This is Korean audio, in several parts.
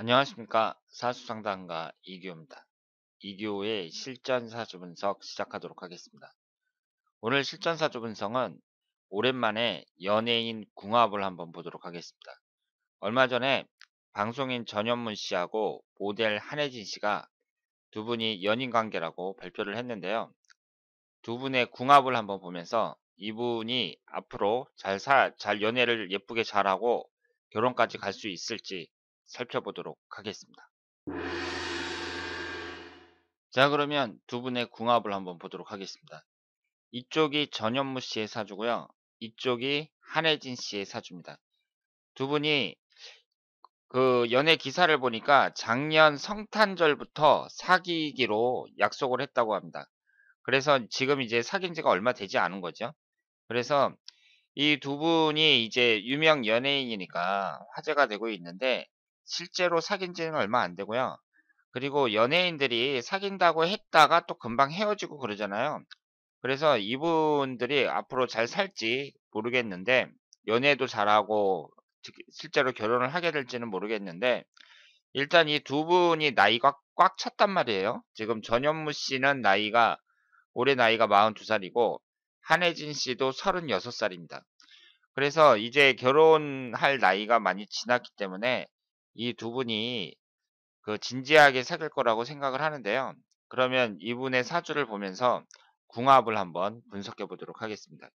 안녕하십니까. 사수상담가 이규호입니다. 이규호의 실전사주 분석 시작하도록 하겠습니다. 오늘 실전사주 분석은 오랜만에 연예인 궁합을 한번 보도록 하겠습니다. 얼마 전에 방송인 전현문 씨하고 모델 한혜진 씨가 두 분이 연인 관계라고 발표를 했는데요. 두 분의 궁합을 한번 보면서 이분이 앞으로 잘 연애를 예쁘게 잘하고 결혼까지 갈 수 있을지 살펴보도록 하겠습니다. 자, 그러면 두 분의 궁합을 한번 보도록 하겠습니다. 이쪽이 전현무 씨의 사주고요. 이쪽이 한혜진 씨의 사주입니다. 두 분이 그 연애 기사를 보니까 작년 성탄절부터 사귀기로 약속을 했다고 합니다. 그래서 지금 이제 사귄 지가 얼마 되지 않은 거죠. 그래서 이 두 분이 이제 유명 연예인이니까 화제가 되고 있는데 실제로 사귄 지는 얼마 안 되고요. 그리고 연예인들이 사귄다고 했다가 또 금방 헤어지고 그러잖아요. 그래서 이분들이 앞으로 잘 살지 모르겠는데 연애도 잘하고 실제로 결혼을 하게 될지는 모르겠는데 일단 이 두 분이 나이가 꽉 찼단 말이에요. 지금 전현무 씨는 올해 나이가 42살이고 한혜진 씨도 36살입니다. 그래서 이제 결혼할 나이가 많이 지났기 때문에 이 두 분이 진지하게 사귈 거라고 생각을 하는데요. 그러면 이분의 사주를 보면서 궁합을 한번 분석해 보도록 하겠습니다.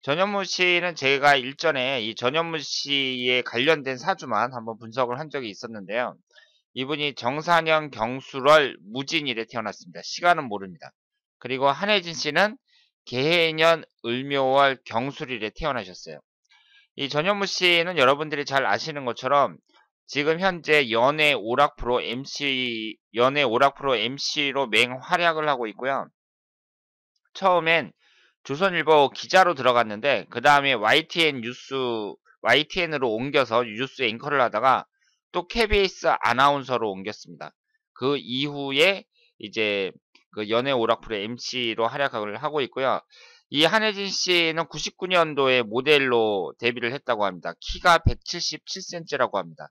전현무 씨는 제가 일전에 이 전현무 씨에 관련된 사주만 한번 분석을 한 적이 있었는데요. 이분이 정사년 경술월 무진일에 태어났습니다. 시간은 모릅니다. 그리고 한혜진 씨는 계해년 을묘월 경술일에 태어나셨어요. 이 전현무 씨는 여러분들이 잘 아시는 것처럼 지금 현재 연애 오락 프로 MC로 맹활약을 하고 있고요. 처음엔 조선일보 기자로 들어갔는데 그 다음에 YTN으로 옮겨서 뉴스 앵커를 하다가 또 KBS 아나운서로 옮겼습니다. 그 이후에 이제 그 연애 오락 프로 MC로 활약을 하고 있고요. 이 한혜진 씨는 99년도에 모델로 데뷔를 했다고 합니다. 키가 177cm라고 합니다.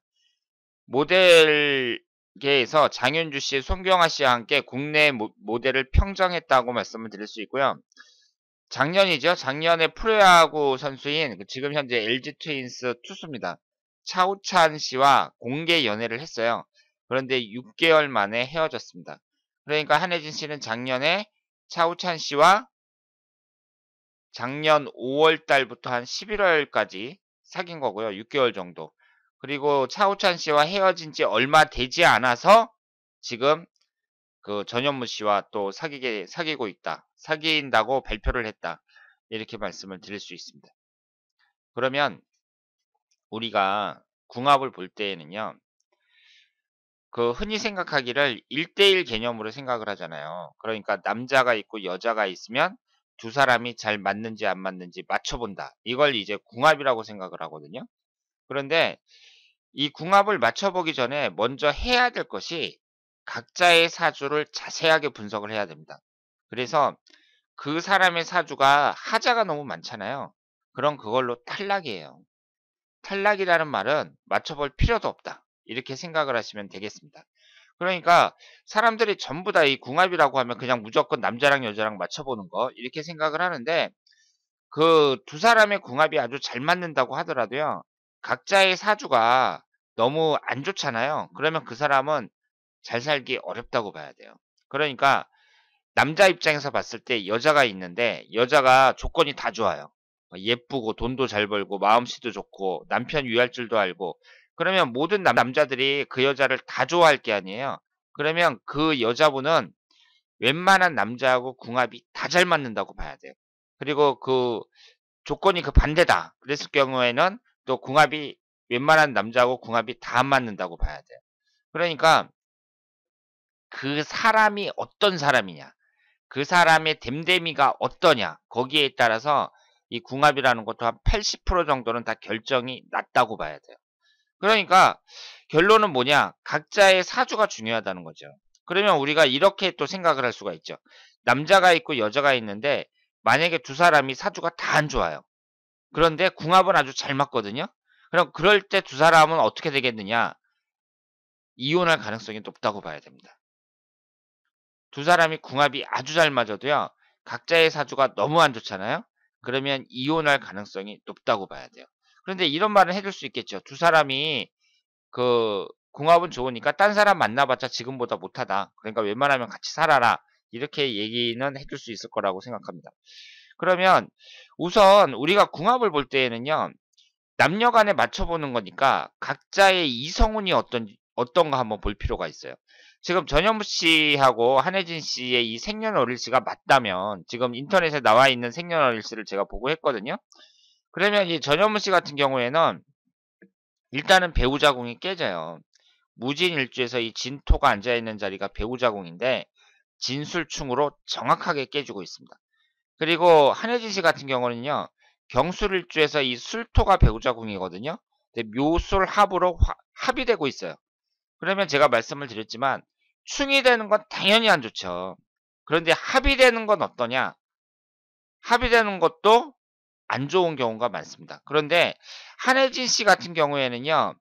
모델계에서 장윤주 씨, 송경아 씨와 함께 국내 모델을 평정했다고 말씀을 드릴 수 있고요. 작년이죠. 작년에 프로야구 선수인 지금 현재 LG 트윈스 투수입니다. 차우찬 씨와 공개 연애를 했어요. 그런데 6개월 만에 헤어졌습니다. 그러니까 한혜진 씨는 작년에 차우찬 씨와 작년 5월 달부터 한 11월까지 사귄 거고요. 6개월 정도. 그리고 차우찬 씨와 헤어진 지 얼마 되지 않아서 지금 그 전현무 씨와 또 사귀고 있다. 사귄다고 발표를 했다. 이렇게 말씀을 드릴 수 있습니다. 그러면 우리가 궁합을 볼 때에는요. 흔히 생각하기를 1대1 개념으로 생각을 하잖아요. 그러니까 남자가 있고 여자가 있으면 두 사람이 잘 맞는지 안 맞는지 맞춰본다. 이걸 이제 궁합이라고 생각을 하거든요. 그런데 이 궁합을 맞춰보기 전에 먼저 해야 될 것이 각자의 사주를 자세하게 분석을 해야 됩니다. 그래서 그 사람의 사주가 하자가 너무 많잖아요. 그럼 그걸로 탈락이에요. 탈락이라는 말은 맞춰볼 필요도 없다. 이렇게 생각을 하시면 되겠습니다. 그러니까 사람들이 전부 다 이 궁합이라고 하면 그냥 무조건 남자랑 여자랑 맞춰보는 거 이렇게 생각을 하는데 그 두 사람의 궁합이 아주 잘 맞는다고 하더라도요. 각자의 사주가 너무 안 좋잖아요. 그러면 그 사람은 잘 살기 어렵다고 봐야 돼요. 그러니까 남자 입장에서 봤을 때 여자가 있는데 여자가 조건이 다 좋아요. 예쁘고 돈도 잘 벌고 마음씨도 좋고 남편 위할 줄도 알고 그러면 모든 남자들이 그 여자를 다 좋아할 게 아니에요. 그러면 그 여자분은 웬만한 남자하고 궁합이 다 잘 맞는다고 봐야 돼요. 그리고 조건이 반대다. 그랬을 경우에는 또 웬만한 남자하고 궁합이 다 안 맞는다고 봐야 돼요. 그러니까 그 사람이 어떤 사람이냐, 그 사람의 됨됨이가 어떠냐, 거기에 따라서 이 궁합이라는 것도 한 80% 정도는 다 결정이 났다고 봐야 돼요. 그러니까 결론은 뭐냐, 각자의 사주가 중요하다는 거죠. 그러면 우리가 이렇게 또 생각을 할 수가 있죠. 남자가 있고 여자가 있는데 만약에 두 사람이 사주가 다 안 좋아요. 그런데 궁합은 아주 잘 맞거든요. 그럼 그럴 때 두 사람은 어떻게 되겠느냐? 이혼할 가능성이 높다고 봐야 됩니다. 두 사람이 궁합이 아주 잘 맞아도요. 각자의 사주가 너무 안 좋잖아요. 그러면 이혼할 가능성이 높다고 봐야 돼요. 그런데 이런 말은 해줄 수 있겠죠. 두 사람이 그 궁합은 좋으니까 딴 사람 만나봤자 지금보다 못하다. 그러니까 웬만하면 같이 살아라. 이렇게 얘기는 해줄 수 있을 거라고 생각합니다. 그러면 우선 우리가 궁합을 볼 때에는요. 남녀 간에 맞춰보는 거니까 각자의 이성운이 어떤가 한번 볼 필요가 있어요. 지금 전현무 씨하고 한혜진 씨의 이 생년월일치가 맞다면 지금 인터넷에 나와 있는 생년월일치를 제가 보고 했거든요. 그러면 이 전현무 씨 같은 경우에는 일단은 배우자궁이 깨져요. 무진일주에서 이 진토가 앉아있는 자리가 배우자궁인데 진술충으로 정확하게 깨지고 있습니다. 그리고 한혜진 씨 같은 경우는요. 경술일주에서 이 술토가 배우자궁이거든요. 근데 묘술 합으로 합이 되고 있어요. 그러면 제가 말씀을 드렸지만 충이 되는 건 당연히 안 좋죠. 그런데 합이 되는 건 어떠냐? 합이 되는 것도 안 좋은 경우가 많습니다. 그런데 한혜진 씨 같은 경우에는요.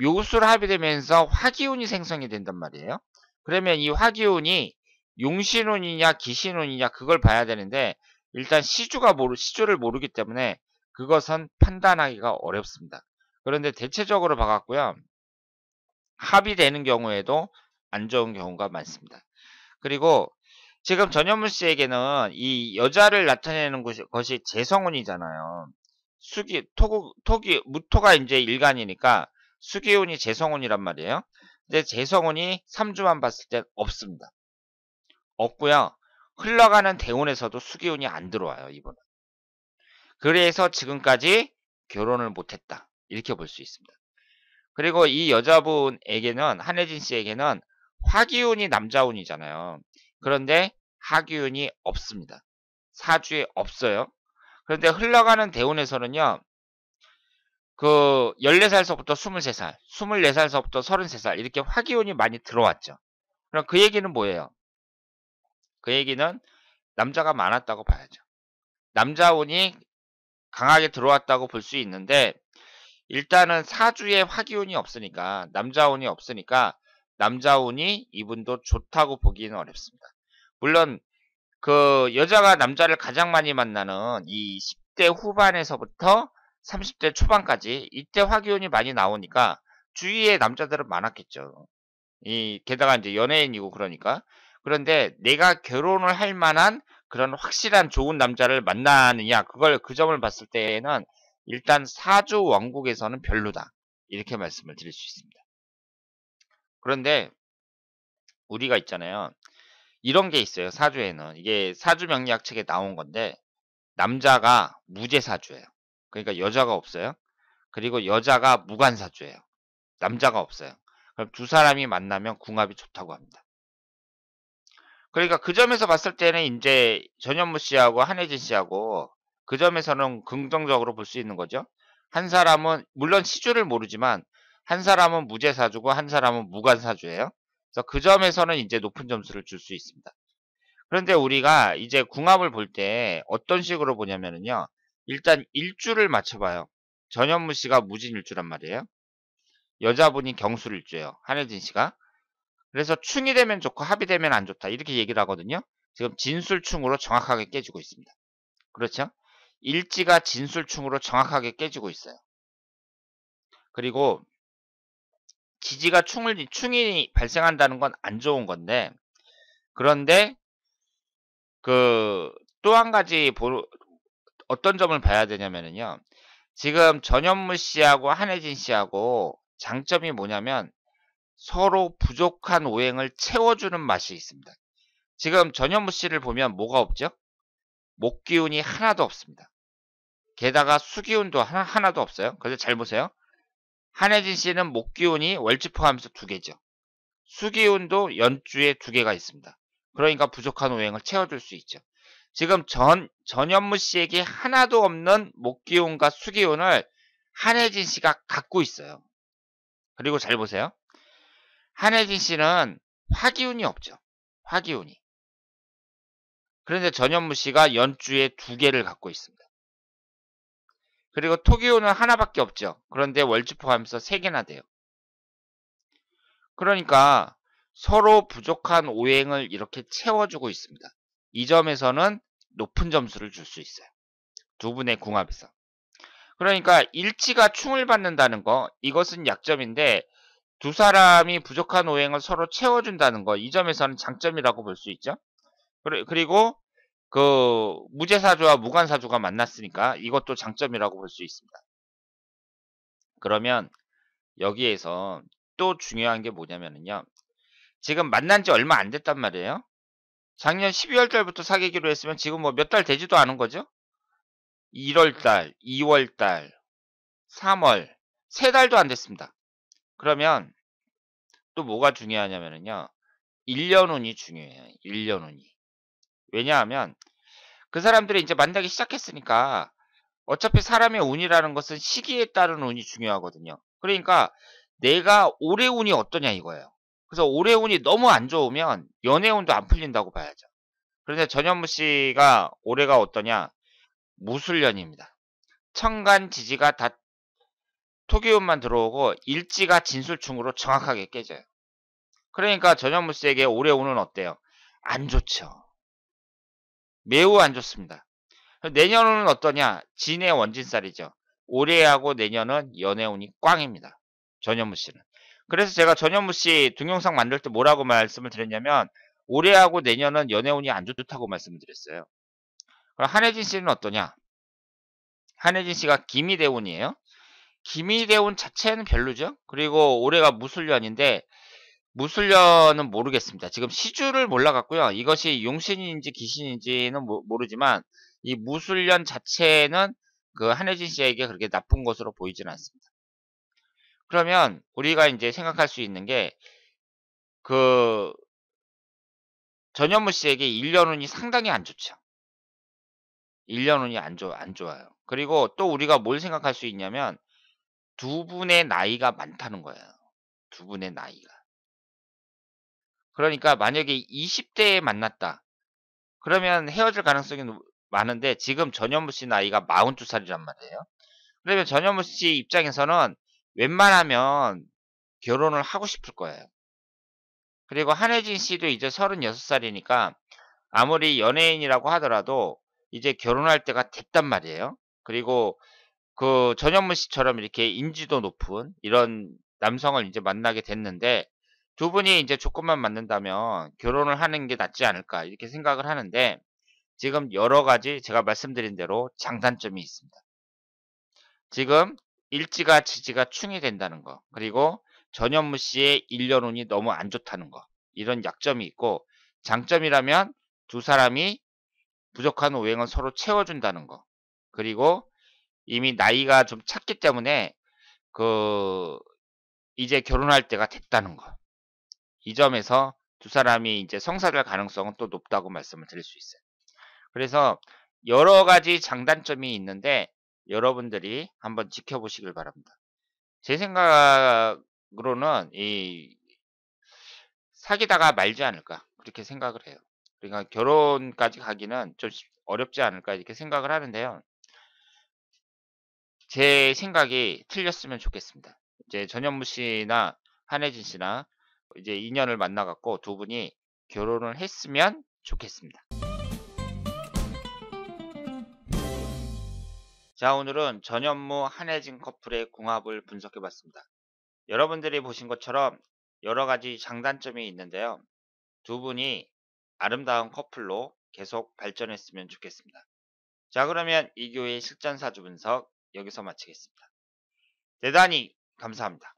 묘술 합이 되면서 화기운이 생성이 된단 말이에요. 그러면 이 화기운이 용신운이냐 기신운이냐 그걸 봐야 되는데 일단 시주를 모르기 때문에 그것은 판단하기가 어렵습니다. 그런데 대체적으로 봐갖고요. 합이 되는 경우에도 안 좋은 경우가 많습니다. 그리고 지금 전현무 씨에게는 이 여자를 나타내는 것이 재성운이잖아요. 무토가 이제 일간이니까 수기운이 재성운이란 말이에요. 근데 재성운이 3주만 봤을 땐 없습니다. 없고요. 흘러가는 대운에서도 수기운이 안 들어와요. 이분은. 그래서 지금까지 결혼을 못했다. 이렇게 볼 수 있습니다. 그리고 이 여자분에게는 한혜진 씨에게는 화기운이 남자운이잖아요. 그런데 하기운이 없습니다. 사주에 없어요. 그런데 흘러가는 대운에서는요. 그 14살서부터 23살, 24살서부터 33살 이렇게 화기운이 많이 들어왔죠. 그럼 그 얘기는 뭐예요? 그 얘기는 남자가 많았다고 봐야죠. 남자운이 강하게 들어왔다고 볼 수 있는데 일단은 사주에 화기운이 없으니까 남자운이 없으니까 남자운이 이분도 좋다고 보기는 어렵습니다. 물론 그 여자가 남자를 가장 많이 만나는 이 10대 후반에서부터 30대 초반까지 이때 화기운이 많이 나오니까 주위에 남자들은 많았겠죠. 게다가 이제 연예인이고 그러니까. 그런데 내가 결혼을 할 만한 그런 확실한 좋은 남자를 만나느냐 그 점을 봤을 때에는 일단 사주 왕국에서는 별로다. 이렇게 말씀을 드릴 수 있습니다. 그런데 우리가 있잖아요. 이런 게 있어요. 사주에는. 이게 사주명리학 책에 나온 건데 남자가 무제사주예요. 그러니까 여자가 없어요. 그리고 여자가 무관사주예요. 남자가 없어요. 그럼 두 사람이 만나면 궁합이 좋다고 합니다. 그러니까 그 점에서 봤을 때는 이제 전현무 씨하고 한혜진 씨하고 그 점에서는 긍정적으로 볼 수 있는 거죠. 한 사람은 물론 시주를 모르지만 한 사람은 무제사주고 한 사람은 무관사주예요. 그래서 그 점에서는 이제 높은 점수를 줄 수 있습니다. 그런데 우리가 이제 궁합을 볼 때 어떤 식으로 보냐면요. 일단 일주를 맞춰봐요. 전현무 씨가 무진일주란 말이에요. 여자분이 경술일주예요. 한혜진 씨가. 그래서 충이 되면 좋고 합이 되면 안 좋다. 이렇게 얘기를 하거든요. 지금 진술충으로 정확하게 깨지고 있습니다. 그렇죠? 일지가 진술충으로 정확하게 깨지고 있어요. 그리고 지지가 충이 발생한다는 건 안 좋은 건데 그런데 그 또 한 가지 어떤 점을 봐야 되냐면요. 지금 전현무 씨하고 한혜진 씨하고 장점이 뭐냐면 서로 부족한 오행을 채워주는 맛이 있습니다. 지금 전현무 씨를 보면 뭐가 없죠? 목기운이 하나도 없습니다. 게다가 수기운도 하나도 없어요. 그래서 잘 보세요. 한혜진 씨는 목기운이 월지 포함해서 2개죠. 수기운도 연주에 2개가 있습니다. 그러니까 부족한 오행을 채워줄 수 있죠. 지금 전현무 씨에게 하나도 없는 목기운과 수기운을 한혜진 씨가 갖고 있어요. 그리고 잘 보세요. 한혜진 씨는 화기운이 없죠. 화기운이. 그런데 전현무 씨가 연주에 2개를 갖고 있습니다. 그리고 토기운은 하나밖에 없죠. 그런데 월지 포함해서 3개나 돼요. 그러니까 서로 부족한 오행을 이렇게 채워주고 있습니다. 이 점에서는 높은 점수를 줄 수 있어요. 두 분의 궁합에서. 그러니까 일치가 충을 받는다는 거, 이것은 약점인데 두 사람이 부족한 오행을 서로 채워준다는 거, 이 점에서는 장점이라고 볼 수 있죠. 그리고 그 무제사주와 무관사주가 만났으니까 이것도 장점이라고 볼 수 있습니다. 그러면 여기에서 또 중요한 게 뭐냐면요. 지금 만난 지 얼마 안 됐단 말이에요. 작년 12월 달부터 사귀기로 했으면 지금 뭐 몇 달 되지도 않은 거죠. 1월 달, 2월 달, 3월, 3달도 안 됐습니다. 그러면 또 뭐가 중요하냐면요. 1년 운이 중요해요. 1년 운이. 왜냐하면 그 사람들이 이제 만나기 시작했으니까 어차피 사람의 운이라는 것은 시기에 따른 운이 중요하거든요. 그러니까 내가 올해 운이 어떠냐 이거예요. 그래서 올해 운이 너무 안 좋으면 연애 운도 안 풀린다고 봐야죠. 그런데 전현무 씨가 올해가 어떠냐? 무술년입니다. 천간 지지가 다 토기운만 들어오고 일지가 진술충으로 정확하게 깨져요. 그러니까 전현무 씨에게 올해 운은 어때요? 안 좋죠. 매우 안 좋습니다. 내년은 어떠냐? 진의 원진살이죠. 올해하고 내년은 연애운이 꽝입니다. 전현무 씨는. 그래서 제가 전현무 씨 동영상 만들 때 뭐라고 말씀을 드렸냐면 올해하고 내년은 연애운이 안 좋다고 말씀을 드렸어요. 그럼 한혜진 씨는 어떠냐? 한혜진 씨가 기미대운이에요. 기미대운 자체는 별로죠. 그리고 올해가 무술년인데 무술년은 모르겠습니다. 지금 시주를 몰라갖고요. 이것이 용신인지 귀신인지는 모르지만 이 무술년 자체는 그 한혜진 씨에게 그렇게 나쁜 것으로 보이지는 않습니다. 그러면 우리가 이제 생각할 수 있는 게 그 전현무 씨에게 1년 운이 상당히 안 좋죠. 1년 운이 안 좋아요. 그리고 또 우리가 뭘 생각할 수 있냐면 두 분의 나이가 많다는 거예요. 두 분의 나이가. 그러니까 만약에 20대에 만났다. 그러면 헤어질 가능성이 많은데 지금 전현무 씨 나이가 42살이란 말이에요. 그러면 전현무 씨 입장에서는 웬만하면 결혼을 하고 싶을 거예요. 그리고 한혜진 씨도 이제 36살이니까 아무리 연예인이라고 하더라도 이제 결혼할 때가 됐단 말이에요. 그리고 그 전현무 씨처럼 이렇게 인지도 높은 이런 남성을 이제 만나게 됐는데 두 분이 이제 조건만 맞는다면 결혼을 하는 게 낫지 않을까 이렇게 생각을 하는데 지금 여러 가지 제가 말씀드린 대로 장단점이 있습니다. 지금 일지가 지지가 충이 된다는 거 그리고 전현무 씨의 1년 운이 너무 안 좋다는 거 이런 약점이 있고 장점이라면 두 사람이 부족한 오행을 서로 채워준다는 거 그리고 이미 나이가 좀 찼기 때문에 그 이제 결혼할 때가 됐다는 거. 이 점에서 두 사람이 이제 성사될 가능성은 또 높다고 말씀을 드릴 수 있어요. 그래서 여러 가지 장단점이 있는데 여러분들이 한번 지켜보시길 바랍니다. 제 생각으로는 이 사귀다가 말지 않을까 그렇게 생각을 해요. 그러니까 결혼까지 가기는 좀 어렵지 않을까 이렇게 생각을 하는데요. 제 생각이 틀렸으면 좋겠습니다. 이제 전현무 씨나 한혜진 씨나 이제 인연을 만나 갖고 두 분이 결혼을 했으면 좋겠습니다. 자, 오늘은 전현무 한혜진 커플의 궁합을 분석해 봤습니다. 여러분들이 보신 것처럼 여러 가지 장단점이 있는데요. 두 분이 아름다운 커플로 계속 발전했으면 좋겠습니다. 자, 그러면 이교의 실전사주 분석 여기서 마치겠습니다. 대단히 감사합니다.